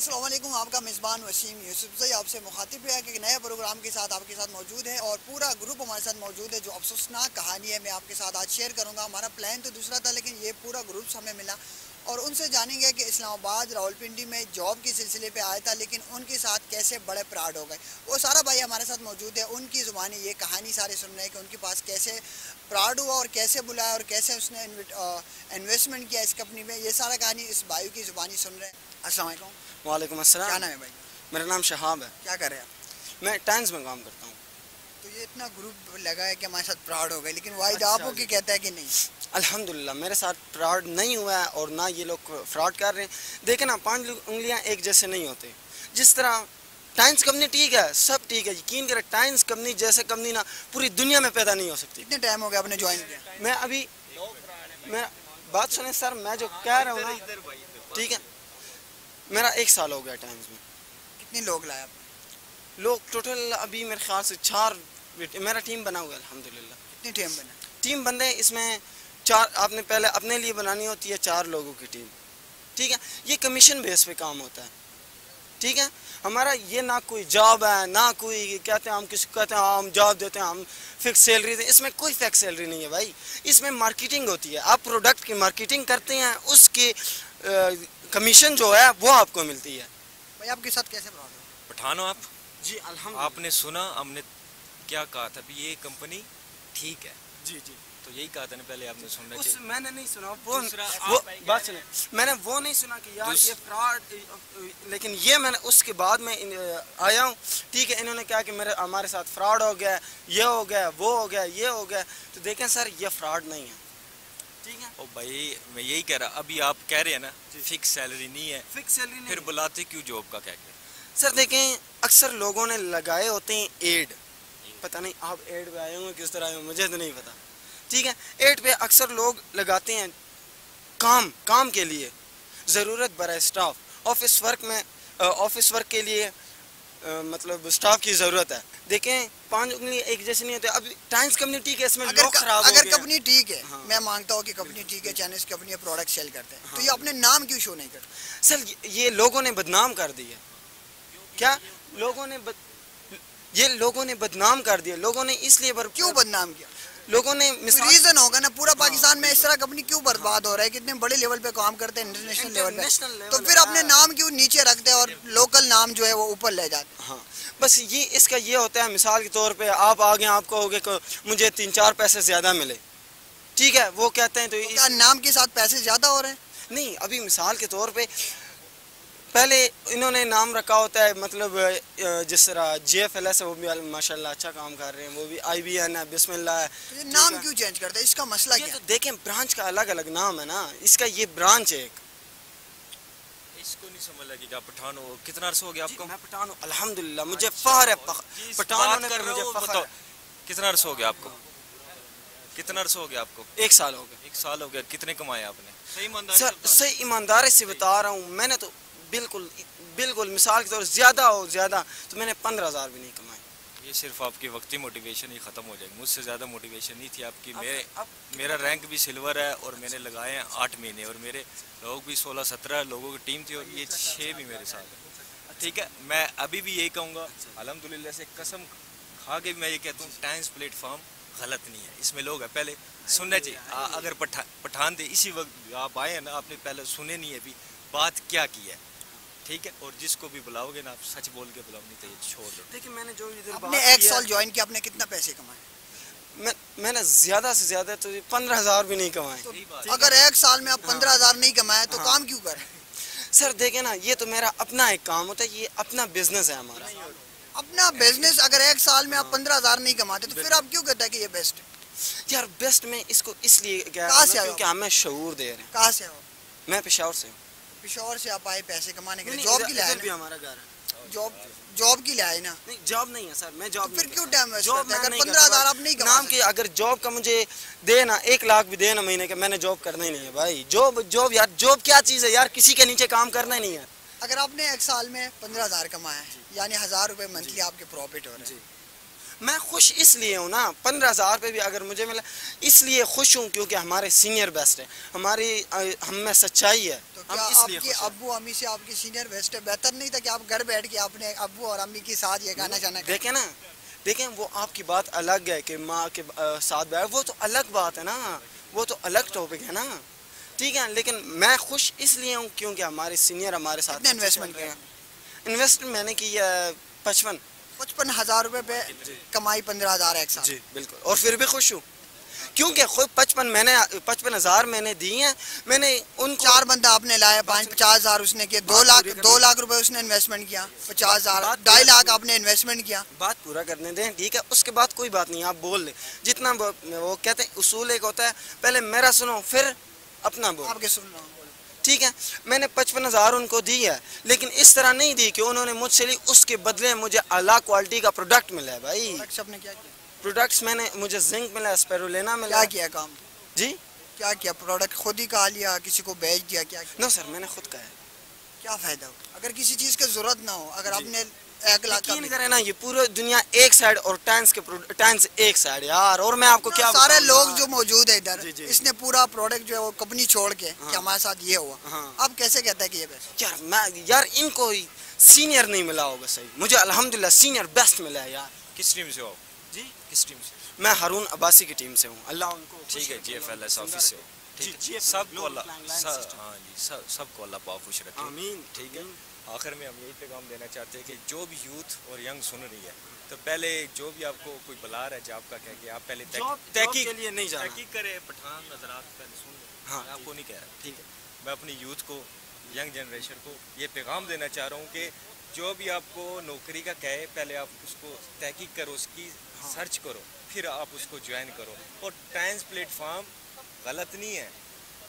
السلام علیکم. آپ کا میزبان وسیم یوسفزئی آپ سے مخاطب ہے کہ ایک نئے پروگرام کے ساتھ آپ کے ساتھ موجود ہے اور پورا گروپ ہمارے ساتھ موجود ہے. جو افسوسناک کہانی ہے میں آپ کے ساتھ آج شیئر کروں گا. ہمارا پلان تو دوسرا تھا لیکن یہ پورا گروپ ہمیں ملا اور ان سے جانیں گے کہ اسلام آباد راولپنڈی میں جاب کے سلسلے پہ آیا تھا لیکن ان کے ساتھ کیسے بڑے پراڈ ہو گئے. وہ سارا بھائی ہمارے ساتھ موجود ہے. ان کی زبانی یہ کہانی سارے سن رہے ہیں کہ ان کے پاس کیسے پراڈ ہوا اور کیسے بلایا اور کیسے اس نے انویسٹمنٹ کیا اس کمپنی میں. یہ سارا کہانی اس بھائی کی زبانی سن رہے ہیں. السلام علیکم. وعلیکم السلام. کیا نام ہے بھائی؟ میرا نام شہاب ہے. کیا کر رہے ہیں آپ؟ میں ٹائنز میں کام کرتا ہوں. تو یہ اتنا گروپ لگا ہے کہ ہمارے ساتھ پراؤڈ ہو گئے لیکن واحد آپ ہو کہ کہتا ہے کہ نہیں؟ الحمدللہ میرے ساتھ فراڈ نہیں ہوا ہے اور نہ یہ لوگ فراڈ کر رہے ہیں. دیکھیں نا 5 انگلیاں ایک جیسے نہیں ہوتے. جس طرح ٹائنز کمپنی ٹھیک ہے, سب ٹھیک ہے, یقین کریں ٹائنز کمپنی جیسے کمپنی نا پوری دنیا میں پیدا نہیں ہو سکتی. کتنے ٹائم ہو گیا آپ نے جوائن کیا؟ میں ابھی بات سنیں سر, میں جو کہہ رہا ہوں نا, ٹھیک ہے, میرا 1 سال ہو گیا ٹائنز میں. کتنے لوگ لائے آپ؟ لوگ ٹوٹل ابھی میرے خیال سے 4. میرا ٹیم بنا ہوا ہے الحمدللہ. کتنی ٹیم بنا؟ ٹیم بندے اس میں 4. آپ نے پہلے اپنے لیے بنانی ہوتی ہے 4 لوگوں کی ٹیم, ٹھیک ہے. یہ کمیشن بیس پہ کام ہوتا ہے, ٹھیک ہے. ہمارا یہ نہ کوئی جاب ہے نہ کوئی کہتے ہیں ہم کسی کو کہتے ہیں ہم جاب دیتے ہیں ہم فکس سیلری دیں. اس میں کوئی فکس سیلری نہیں ہے بھائی. اس میں مارکیٹنگ ہوتی ہے. آپ پروڈکٹ کی مارکیٹنگ کرتے ہیں, اس کی کمیشن جو ہے وہ آپ کو ملتی ہے. بھائی آپ کے ساتھ کیسے پراؤڈ ہو؟ پٹھان ہو آپ؟ جی الحمدللہ. آپ نے سنا ہم نے کیا کہا تھا بھی یہ کمپنی ٹھیک ہے, جی جی, تو یہی کہا تھا نا پہلے آپ نے سننا اس چاہیے. میں نے نہیں سنا دوسرا وہ بات سنیں, میں نے وہ نہیں سنا کہ یار یہ فراڈ, لیکن یہ میں نے اس کے بعد میں آیا ہوں, ٹھیک ہے. انہوں نے کہا کہ ہمارے ساتھ فراڈ ہو گیا, یہ ہو گیا, وہ ہو گیا, یہ ہو گیا. تو دیکھیں سر یہ فراڈ نہیں ہے, ٹھیک ہے. او بھائی میں یہی کہہ رہا, ابھی آپ کہہ رہے ہیں نا فکس سیلری نہیں ہے, فکس سیلری نہیں. پھر بلاتے کیوں جاب کا کہہ کے؟ سر دیکھیں اکثر لوگوں نے لگائے ہوتے ہیں ایڈ, پتہ نہیں آپ ایڈ پہ آئے ہوں کس طرح آئے ہوں مجھے تو نہیں پتا, ٹھیک ہے. ایڈ پہ اکثر لوگ لگاتے ہیں کام کے لیے, ضرورت برائے اسٹاف, آفس ورک کے لیے مطلب اسٹاف کی ضرورت ہے. دیکھیں 5 انگلی ایک جیسے نہیں ہوتے. اب ٹائنز کمپنی ٹھیک ہے, اس میں لوگ خراب ہو گئے. اگر کمپنی ٹھیک ہے, میں مانگتا ہوں کہ کمپنی ٹھیک ہے, چائنیز کمپنی پروڈکٹ سیل کرتے ہیں, تو یہ اپنے نام کیوں شو نہیں کرتے؟ سر یہ لوگوں نے بدنام کر دیا. کیا لوگوں نے بدنام کر دیا. لوگوں نے اس لیے کیوں بدنام کیا؟ لوگوں نے ریزن ہوگا نا. پورا پاکستان میں اس طرح کمپنی کیوں برباد ہو رہا ہے؟ کتنے بڑے لیول پہ کام کرتے ہیں, انٹرنیشنل لیول پہ, تو پھر اپنے نام کیوں نیچے رکھتے ہیں اور لوکل نام جو ہے وہ اوپر لے جاتے ہیں؟ ہاں بس یہ اس کا یہ ہوتا ہے. مثال کے طور پہ آپ آگے آپ کو ہوگے کہ مجھے 3-4 پیسے زیادہ ملے, ٹھیک ہے, وہ کہتے ہیں. تو کیا نام کے ساتھ پیسے زیادہ ہو رہے ہیں؟ نہیں, ابھی مثال کے طور پہ پہلے انہوں نے نام رکھا ہوتا ہے, مطلب جس طرح JFLS ہے وہ بھی ماشاءاللہ اچھا کام کر رہے ہیں, وہ بھی IBN ہے, بسم اللہ ہے. یہ نام کیوں چینج کرتے ہیں؟ اس کا مسئلہ کیا ہے؟ دیکھیں برانچ کا الگ الگ نام ہے نا, اس کا یہ برانچ ہے ایک. اس کو نہیں سمجھ لگے گا. پٹھان ہو, کتنا عرصہ ہو گیا آپ کو؟ میں پٹھان ہوں الحمدللہ, مجھے فخر ہے. پٹھان ہونے پر مجھے فخر ہے. کتنا عرصہ ہو گیا آپ کو؟ کتنا عرصہ ہو گیا آپ کو؟ 1 سال ہو گیا. 1 سال ہو گیا. کتنے کمائے آپ نے؟ صحیح ایمانداری سے بتا رہا ہوں, میں نے تو بالکل مثال کے طور زیادہ تو میں نے 15,000 بھی نہیں کمائے. یہ صرف آپ کی وقتی موٹیویشن ہی ختم ہو جائے گی. مجھ سے زیادہ موٹیویشن نہیں تھی آپ کی. میرا رینک بھی سلور ہے اور میں نے لگائے ہیں 8 مہینے, اور میرے لوگ بھی 16-17 لوگوں کی ٹیم تھی اور یہ 6 بھی میرے ساتھ ہیں, ٹھیک ہے. میں ابھی بھی یہی کہوں گا, الحمدللہ سے قسم کھا کے میں یہ کہتا ہوں ٹائنز پلیٹ فارم غلط نہیں ہے. اس میں لوگ ہیں, پہلے سننا چاہیے. اگر پٹھان تھے اسی وقت آپ آئے ہیں نا, آپ نے پہلے سنے نہیں ہے ابھی بات کیا کی ہے, ٹھیک ہے. اور جس کو بھی بلاؤ گے نا آپ سچ بول کے بلاؤ, نہیں تو یہ چھوڑ دو. دیکھیں میں نے جو ادھر آپ نے 1 سال جوائن کیا, آپ نے کتنا پیسے کمائے؟ میں نے زیادہ سے زیادہ تو 15,000 بھی نہیں کمائے. اگر 1 سال میں آپ 15,000 نہیں کمائے تو کام کیوں کریں؟ سر دیکھیں نا, یہ تو میرا اپنا ایک کام ہوتا ہے, یہ اپنا بزنس ہے ہمارا. اپنا بزنس. اگر 1 سال میں آپ 15,000 نہیں کماتے تو پھر آپ کیوں کہتے ہیں کہ یہ بیسٹ ہے؟ یار بیسٹ میں اس کو اس لیے کہہ رہا ہوں کیونکہ ہمیں شعور دے رہے ہیں. کہاں سے ہو؟ میں پشاور سے ہوں. پشاور سے آپ آئے پیسے کمانے کے لیے؟ جاب کے لیے آئے نا؟ ہمارا گھر ہے. جاب کے لیے آئے نا؟ نہیں جاب نہیں ہے سر, میں جاب پھر کیوں ٹائم ویسٹ جاب کرتے ہیں؟ اگر 15,000 آپ نہیں کما کہ اگر جاب کا مجھے دینا 1 لاکھ بھی دینا مہینے کا, میں نے جاب کرنا ہی نہیں ہے بھائی. جاب یار جاب کیا چیز ہے یار, کسی کے نیچے کام کرنا ہی نہیں ہے. اگر آپ نے 1 سال میں 15,000 کمایا ہے یعنی 1,000 روپے منتھلی آپ کے پروفٹ ہو رہے ہیں, میں خوش اس لیے ہوں نا، 15,000 روپے بھی اگر مجھے ملا اس لیے خوش ہوں کیونکہ ہمارے سینئر بیسٹ ہے، ہم میں سچائی ہے، تو ہم کیا اس آپ لیے کی خوش ہیں۔ ابو امی سے آپ کی سینئر بیسٹ ہے؟ بہتر نہیں تھا کہ آپ گھر بیٹھ کے اپنے ابو اور امی کے ساتھ یہ گانا شانا کریں؟ دیکھیں نا، دیکھیں وہ آپ کی بات الگ ہے کہ ماں کے ساتھ بیٹھ، وہ تو الگ بات ہے نا، وہ تو الگ ٹاپک ہے نا، ٹھیک ہے، لیکن میں خوش اس لیے ہوں کیونکہ ہمارے سینئر ہمارے ساتھ کتنے انویسٹمنٹ کیا؟ انویسٹ میں نے کی ہے 55۔ 55,000 روپے پہ کمائی 15,000 ایک سال؟ جی بالکل، اور پھر بھی خوش ہوں کیونکہ خود 55,000 میں نے دی ہیں، میں نے ان کو 4 بندہ آپ نے لایا، 50,000 اس نے کیا، 2 لاکھ روپے اس نے انویسٹمنٹ کیا، 50,000، 2.5 لاکھ آپ نے انویسٹمنٹ کیا۔ بات پورا کرنے دیں، ٹھیک ہے، اس کے بعد کوئی بات نہیں، آپ بول لیں جتنا وہ کہتے ہیں اصول ایک ہوتا ہے، پہلے میرا سنو پھر اپنا بولو، آپ کے سن رہا ہوں، ٹھیک ہے۔ میں نے 55,000 ان کو دی ہے، لیکن اس طرح نہیں دی کہ انہوں نے مجھ سے لی، اس کے بدلے مجھے اعلیٰ کوالٹی کا پروڈکٹ ملا ہے بھائی، پروڈکٹس آپ نے کیا کیا؟ پروڈکٹس مجھے زنک ملا ہے، اسپیرولینا ملا کیا ہے۔ کیا کام؟ جی کیا کیا پروڈکٹ خود ہی کہا لیا، کسی کو بیچ دیا، کیا کیا؟ نو سر، میں نے خود کہا ہے۔ کیا فائدہ ہو اگر کسی چیز کی ضرورت نہ ہو، اگر آپ نے 1 لاکھ کا یقین کریں نا، یہ پورا دنیا ایک سائڈ اور ٹائنز ایک سائڈ یار، اور میں آپ کو کیا سارے بتاؤں لوگ یار۔ جو موجود ہے ادھر، جی جی۔ اس نے پورا پروڈکٹ جو ہے وہ کمپنی چھوڑ کے کہ ہاں۔ ہمارے ساتھ یہ ہوا، ہاں۔ اب کیسے کہتا ہے کہ یہ پیسہ؟ یار ان کو سینئر نہیں ملا ہوگا صحیح، مجھے الحمدللہ سینئر بیسٹ ملا ہے یار۔ کس ٹیم سے ہو؟ جی کس ٹیم سے؟ میں ہارون عباسی کی ٹیم سے ہوں، اللہ ان کو ٹھیک ہے، جی ایف ایل ایس آفس سے ہو، ٹھیک ہے، سب کو اللہ ہاں جی سب کو اللہ پاک خوش رکھے، آمین، ٹھیک ہے۔ آخر میں ہم یہی پیغام دینا چاہتے ہیں کہ جو بھی یوتھ اور ینگ سن رہی ہے، تو پہلے جو بھی آپ کو کوئی بلا رہا ہے جاب کا کہہ کے، آپ پہلے تحقیق کے لیے نہیں جانا، تحقیق کرے، پٹھان نظرات پہلے سن لیں، ہاں میں آپ کو نہیں کہہ رہا، ٹھیک ہے۔ میں اپنی یوتھ کو، ینگ جنریشن کو یہ پیغام دینا چاہ رہا ہوں کہ جو بھی آپ کو نوکری کا کہے، پہلے آپ اس کو تحقیق کرو، اس کی سرچ کرو، پھر آپ اس کو جوائن کرو، اور ٹائمز پلیٹ فارم غلط نہیں ہے،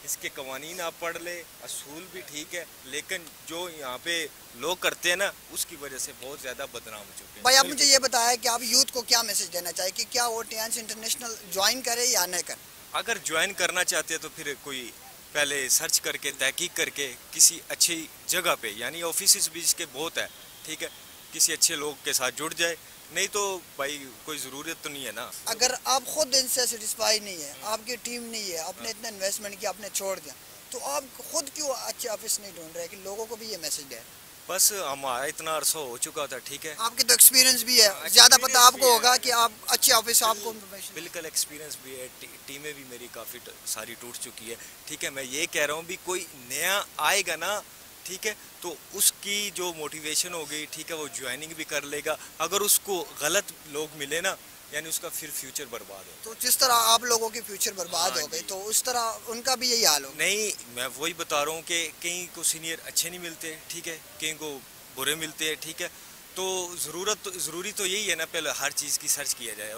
اس کے قوانین آپ پڑھ لے، اصول بھی ٹھیک ہے، لیکن جو یہاں پہ لوگ کرتے ہیں نا، اس کی وجہ سے بہت زیادہ بدنام ہو چکے ہیں۔ بھائی آپ مجھے یہ بتایا کہ آپ یوتھ کو کیا میسج دینا چاہیے کہ کیا وہ ٹیانس انٹرنیشنل جوائن کرے یا نہ کرے؟ اگر جوائن کرنا چاہتے ہیں تو پھر کوئی پہلے سرچ کر کے، تحقیق کر کے، کسی اچھی جگہ پہ، یعنی آفیسز بھی اس کے بہت ہے، ٹھیک ہے، کسی اچھے لوگ کے ساتھ جڑ جائے، نہیں تو بھائی کوئی ضرورت تو نہیں ہے نا۔ اگر آپ خود ان سے سیٹسفائی نہیں ہے، آپ کی ٹیم نہیں ہے، آپ نے اتنا انویسٹمنٹ کیا، آپ نے چھوڑ دیا، تو آپ خود کیوں اچھے آفس نہیں ڈھونڈ رہے کہ لوگوں کو بھی یہ میسج دے؟ بس ہمارا اتنا عرصہ ہو چکا تھا، ٹھیک ہے، آپ کی تو ایکسپیرینس بھی ہے، زیادہ پتہ آپ کو ہوگا کہ آپ اچھے آفس آپ کو بالکل ایکسپیرینس بھی ہے، ٹیمیں بھی میری کافی ساری ٹوٹ چکی ہے، ٹھیک ہے۔ میں یہ کہہ رہا ہوں بھی کوئی نیا آئے گا نا، ٹھیک ہے، تو اس کی جو موٹیویشن ہوگی، ٹھیک ہے، وہ جوائننگ بھی کر لے گا، اگر اس کو غلط لوگ ملے نا، یعنی اس کا پھر فیوچر برباد ہو۔ تو جس طرح آپ لوگوں کی فیوچر برباد ہو گئی تو اس طرح ان کا بھی یہی حال ہوگا؟ نہیں، میں وہی بتا رہا ہوں کہ کہیں کو سینئر اچھے نہیں ملتے، ٹھیک ہے، کہیں کو برے ملتے ہیں، ٹھیک ہے، تو ضروری تو یہی ہے نا، پہلے ہر چیز کی سرچ کیا جائے،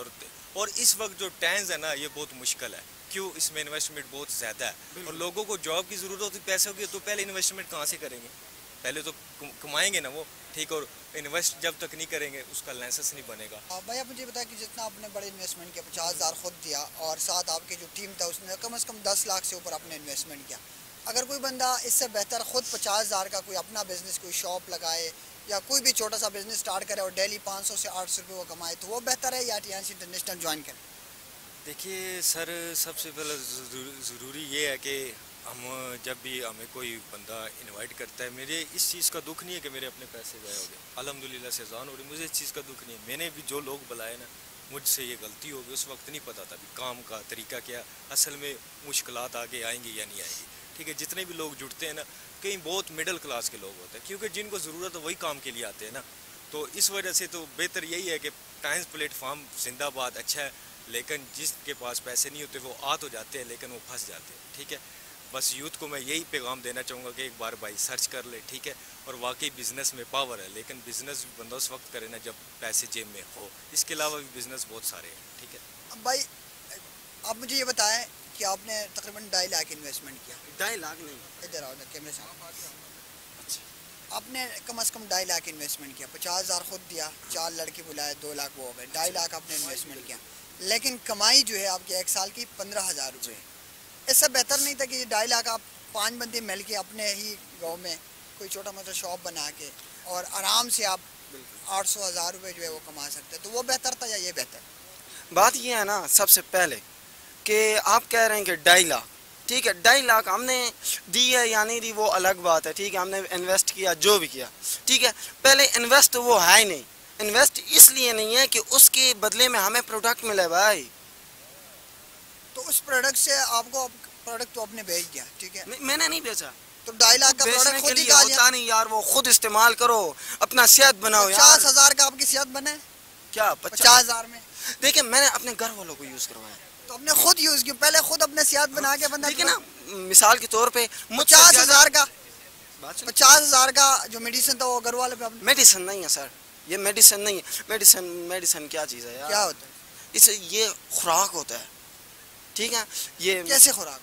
اور اس وقت جو ٹائمز ہے نا، یہ بہت مشکل ہے، کیوں؟ اس میں انویسٹمنٹ بہت زیادہ ہے، اور لوگوں کو جاب کی ضرورت ہوتی، پیسے ہوگی تو پہلے انویسٹمنٹ کہاں سے کریں گے؟ پہلے تو کمائیں گے نا وہ، ٹھیک، اور انویسٹ جب تک نہیں کریں گے اس کا لائسنس نہیں بنے گا۔ بھائی آپ مجھے بتایا کہ جتنا آپ نے بڑے انویسٹمنٹ کیا، 50,000 خود دیا، اور ساتھ آپ کی جو ٹیم تھا اس نے کم از کم 10 لاکھ سے اوپر آپ نے انویسٹمنٹ کیا، اگر کوئی بندہ اس سے بہتر خود 50,000 کا کوئی اپنا بزنس، کوئی شاپ لگائے یا کوئی بھی چھوٹا سا بزنس سٹارٹ کرے اور ڈیلی 500 سے 800 روپے وہ کمائے، تو وہ بہتر ہے یا ٹیانس انٹرنیشنل جوائن کرے؟ دیکھیے سر، سب سے پہلے ضروری یہ ہے کہ ہم جب بھی ہمیں کوئی بندہ انوائٹ کرتا ہے، میرے اس چیز کا دکھ نہیں ہے کہ میرے اپنے پیسے ضائع ہو گئے، الحمدللہ سے اذان ہو رہی، مجھے اس چیز کا دکھ نہیں ہے، میں نے بھی جو لوگ بلائے نا، مجھ سے یہ غلطی ہوگی، اس وقت نہیں پتا تھا بھی کام کا طریقہ کیا، اصل میں مشکلات آگے آئیں گی یا نہیں آئیں گی، ٹھیک ہے۔ جتنے بھی لوگ جڑتے ہیں نا، کہیں بہت مڈل کلاس کے لوگ ہوتے ہیں، کیونکہ جن کو ضرورت ہے وہی کام کے لیے آتے ہیں نا، تو اس وجہ سے تو بہتر یہی ہے کہ ٹائمز پلیٹ فارم زندہ باد اچھا ہے، لیکن جس کے پاس پیسے نہیں ہوتے وہ آ تو جاتے ہیں لیکن وہ پھنس جاتے ہیں، ٹھیک ہے۔ بس یوتھ کو میں یہی پیغام دینا چاہوں گا کہ ایک بار بھائی سرچ کر لے، ٹھیک ہے، اور واقعی بزنس میں پاور ہے، لیکن بزنس بندہ اس وقت کرے نا جب پیسے جیب میں ہو، اس کے علاوہ بھی بزنس بہت سارے ہیں، ٹھیک ہے۔ اب بھائی آپ مجھے یہ بتائیں کہ آپ نے تقریباً 2.5 لاکھ انویسٹمنٹ کیا، 2.5 لاکھ نہیں، ادھر آؤ کیمرے سے، آپ نے کم از کم 2.5 لاکھ انویسٹمنٹ کیا، 50,000 خود دیا، 4 لڑکی بلائے، 2 لاکھ وہ ہو گئے، 2.5 لاکھ آپ نے انویسٹمنٹ کیا، لیکن کمائی جو ہے آپ کی ایک سال کی 15,000 روپے، اس سے بہتر نہیں تھا کہ یہ 2.5 لاکھ آپ 5 بندے مل کے اپنے ہی گاؤں میں کوئی چھوٹا موٹا شاپ بنا کے اور آرام سے آپ 800,000 روپے جو ہے وہ کما سکتے. تو وہ بہتر تھا یا یہ بہتر؟ بات یہ ہے نا سب سے پہلے کہ آپ کہہ رہے ہیں کہ 2.5 لاکھ، ٹھیک ہے 2.5 لاکھ ہم نے دی ہے یا نہیں دی وہ الگ بات ہے، ٹھیک ہے ہم نے انویسٹ کیا جو بھی کیا، ٹھیک ہے پہلے انویسٹ وہ ہے ہی نہیں. انویسٹ اس لیے نہیں ہے کہ اس کے بدلے میں ہمیں پروڈکٹ ملے بھائی. تو اس پروڈکٹ سے آپ کو پروڈکٹ تو آپ نے بیچ دیا، ٹھیک ہے میں نے نہیں بیچا. تو 2.5 لاکھ کا بیچنے پروڈکٹ کے خود ہی لیے کھا ہوتا لیا. نہیں یار، وہ خود استعمال کرو، اپنا صحت بناؤ یار. 50,000 کا آپ کی صحت بنے، کیا 50,000 میں دیکھیں میں نے اپنے گھر والوں کو یوز کروایا. تو آپ نے خود یوز کی، پہلے خود اپنے صحت بنا کے بندہ. دیکھیں نا مثال کے طور پہ 50,000 کا بات سن. 50,000 کا جو میڈیسن تھا وہ گھر والے پہ میڈیسن نہیں ہے سر، یہ میڈیسن نہیں ہے. میڈیسن کیا چیز ہے یار؟ کیا ہوتا ہے؟ اسے یہ خوراک ہوتا ہے، ٹھیک ہے. یہ کیسے خوراک؟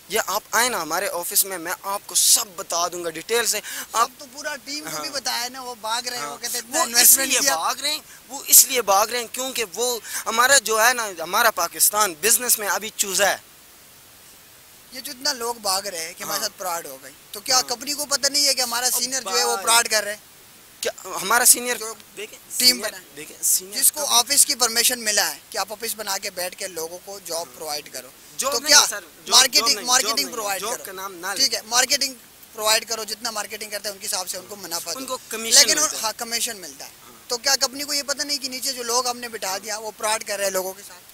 یہ آپ آئے نا ہمارے آفس میں آپ کو سب بتا دوں گا ڈیٹیل سے. آپ تو پورا ٹیم کو بھی بتایا نا، وہ بھاگ رہے ہیں، وہ کہتے ہیں وہ اس لیے بھاگ رہے ہیں کیونکہ وہ ہمارا جو ہے نا ہمارا پاکستان بزنس میں ابھی چوزا ہے. یہ جتنا لوگ بھاگ رہے ہیں کہ ہمارے ساتھ پراڈ ہو گئی، تو کیا کمپنی کو پتہ نہیں ہے کہ ہمارا سینئر جو ہے وہ پراڈ کر رہے ہیں؟ کیا ہمارا سینئر ٹیم بنا ہے جس کو آفس کی پرمیشن ملا ہے کہ آپ آفس بنا کے بیٹھ کے لوگوں کو جاب پرووائڈ کرو. تو کیا مارکیٹنگ پرووائڈ کرو، ٹھیک ہے مارکیٹنگ پرووائڈ کرو، جتنا مارکیٹنگ کرتے ہیں ان کے حساب سے ان کو منافع دو، لیکن ہاں کمیشن ملتا ہے. تو کیا کمپنی کو یہ پتہ نہیں کہ نیچے جو لوگ ہم نے بٹھا دیا وہ فراڈ کر رہے ہیں لوگوں کے ساتھ؟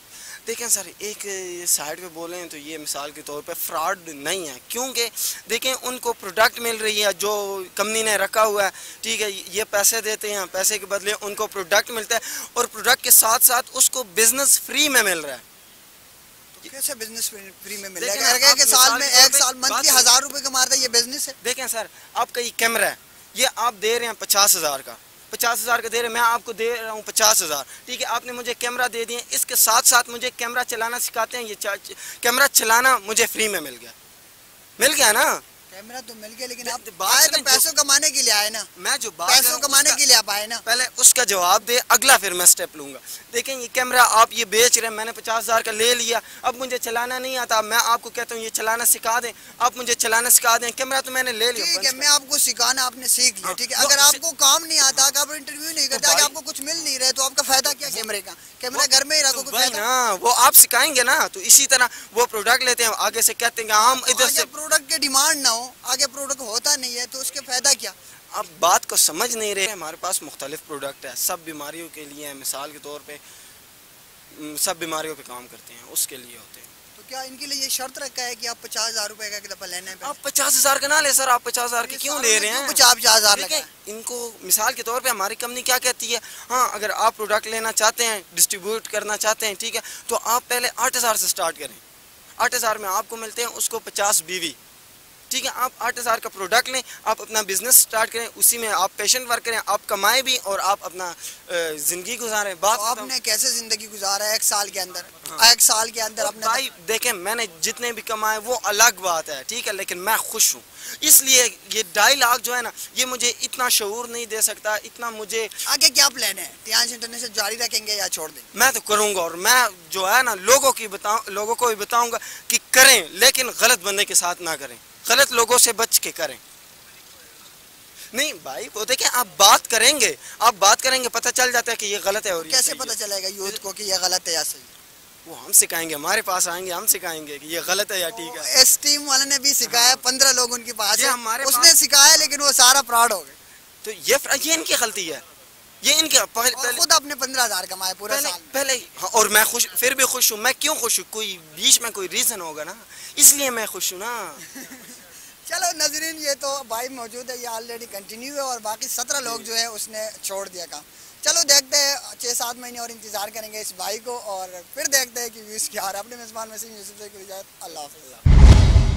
دیکھیں سر ایک سائڈ پہ بولیں تو یہ مثال کے طور پہ فراڈ نہیں ہے، کیونکہ دیکھیں ان کو پروڈکٹ مل رہی ہے جو کمپنی نے رکھا ہوا ہے، ٹھیک ہے یہ پیسے دیتے ہیں، پیسے کے بدلے ان کو پروڈکٹ ملتا ہے اور پروڈکٹ کے ساتھ ساتھ اس کو بزنس فری میں مل رہا ہے. کیسے بزنس فری میں مل رہا ہے؟ ایک سال منتھلی 1,000 روپے کا مارتا ہے، یہ بزنس ہے؟ دیکھیں سر آپ کا یہ کیمرہ ہے، یہ آپ دے رہے ہیں 50,000 کا، 50,000 کا دے رہے ہیں، میں آپ کو دے رہا ہوں 50,000، ٹھیک ہے آپ نے مجھے کیمرہ دے دیا، اس کے ساتھ ساتھ مجھے کیمرہ چلانا سکھاتے ہیں، یہ کیمرہ چلانا مجھے فری میں مل گیا نا. کیمرہ تو مل گیا لیکن آپ آئے تو پیسوں کمانے کے لیے آئے نا، میں جو پیسوں کمانے کے لیے آپ آئے نا. پہلے اس کا جواب دے، اگلا پھر میں سٹیپ لوں گا. دیکھیں یہ کیمرہ آپ یہ بیچ رہے ہیں، میں نے 50,000 کا لے لیا، اب مجھے چلانا نہیں آتا، میں آپ کو کہتا ہوں یہ چلانا سکھا دیں، آپ مجھے چلانا سکھا دیں. کیمرہ تو میں نے لے لیا، ٹھیک ہے میں آپ کو سکھانا آپ نے سیکھ لیا، ٹھیک ہے اگر آپ کو کام نہیں آتا، اگر آپ انٹرویو نہیں کرتے، اگر آپ کو کچھ مل نہیں رہے تو آپ کا فائدہ کیا کیمرے کا؟ کیمرہ گھر میں ہی رکھو کچھ فائدہ. وہ آپ سکھائیں گے نا، تو اسی طرح وہ پروڈکٹ لیتے ہیں آگے سے کہتے ہیں کہ ہم ادھر سے پروڈکٹ کی ڈیمانڈ نہ ہو، آگے پروڈکٹ ہوتا نہیں ہے تو اس کے فائدہ کیا؟ آپ بات کو سمجھ نہیں رہے. ہمارے پاس مختلف پروڈکٹ ہے سب بیماریوں کے لیے ہیں، مثال کے طور پہ سب بیماریوں پہ کام کرتے ہیں، اس کے لیے ہوتے ہیں. تو کیا ان کے لیے یہ شرط رکھا ہے کہ آپ 50,000 روپے کا ایک دفعہ لینے ہیں؟ آپ 50,000 کا نہ لے سر، آپ 50,000 کے کیوں لے رہے ہیں؟ 50,000 لگا. ان کو مثال کے طور پہ ہماری کمپنی کیا کہتی ہے، ہاں اگر آپ پروڈکٹ لینا چاہتے ہیں، ڈسٹریبیوٹ کرنا چاہتے ہیں، ٹھیک ہے تو آپ پہلے 8,000 سے سٹارٹ کریں. 8,000 میں آپ کو ملتے ہیں اس کو 50 بیوی، ٹھیک ہے آپ 8,000 کا پروڈکٹ لیں، آپ اپنا بزنس سٹارٹ کریں، اسی میں آپ پیشنٹ ورک کریں، آپ کمائیں بھی اور آپ اپنا زندگی گزاریں. بات آپ نے کیسے زندگی گزارا ہے ایک سال کے اندر؟ ایک سال کے اندر اپنے بھائی دیکھیں میں نے جتنے بھی کمائے وہ الگ بات ہے، ٹھیک ہے لیکن میں خوش ہوں. اس لیے یہ 2.5 لاکھ جو ہے نا یہ مجھے اتنا شعور نہیں دے سکتا، اتنا مجھے. آگے کیا پلان ہے؟ تیانش انٹرنیشنل جاری رکھیں گے یا چھوڑ دیں؟ میں تو کروں گا اور میں جو ہے نا لوگوں کو بھی بتاؤں گا کہ کریں، لیکن غلط بندے کے ساتھ نہ کریں، غلط لوگوں سے بچ کے کریں. نہیں بھائی وہ دیکھیں آپ بات کریں گے پتہ چل جاتا ہے کہ یہ غلط ہے. اور کیسے پتہ چلے گا یوتھ کو کہ یہ غلط ہے یا صحیح؟ وہ ہم سکھائیں گے، ہمارے پاس آئیں گے، ہم سکھائیں گے کہ یہ غلط ہے یا ٹھیک ہے. اس ٹیم والے نے بھی سکھایا، 15 لوگ ان کے پاس ہیں، اس نے سکھایا لیکن وہ سارا فراڈ ہو گئے. تو یہ ان کی غلطی ہے، یہ ان کے خود اپنے 15,000 کمائے پورا سال پہلے. اور میں خوش، پھر بھی خوش ہوں. میں کیوں خوش ہوں؟ کوئی بیچ میں کوئی ریزن ہوگا نا، اس لیے میں خوش ہوں نا. چلو ناظرین یہ تو بھائی موجود ہے، یہ آلریڈی کنٹینیو ہے اور باقی 17 لوگ جو ہے اس نے چھوڑ دیا کام. چلو دیکھتے ہیں 6-7 مہینے اور انتظار کریں گے اس بھائی کو اور پھر دیکھتے ہیں کہ ویوز کیا. اور اپنے میزبان وسیم یوسف سے اللہ حافظ.